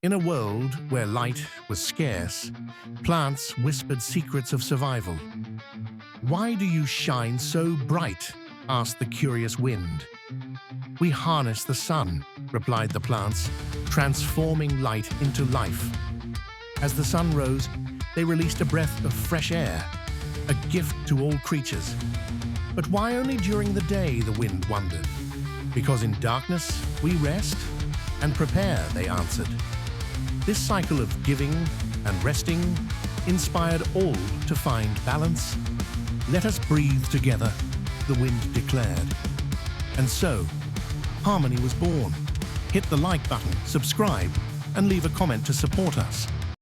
In a world where light was scarce, plants whispered secrets of survival. "Why do you shine so bright?" asked the curious wind. "We harness the sun," replied the plants, transforming light into life. As the sun rose, they released a breath of fresh air, a gift to all creatures. But why only during the day, the wind wondered. "Because in darkness we rest and prepare," they answered. This cycle of giving and resting inspired all to find balance. "Let us breathe together," the wind declared. And so, harmony was born. Hit the like button, subscribe, and leave a comment to support us.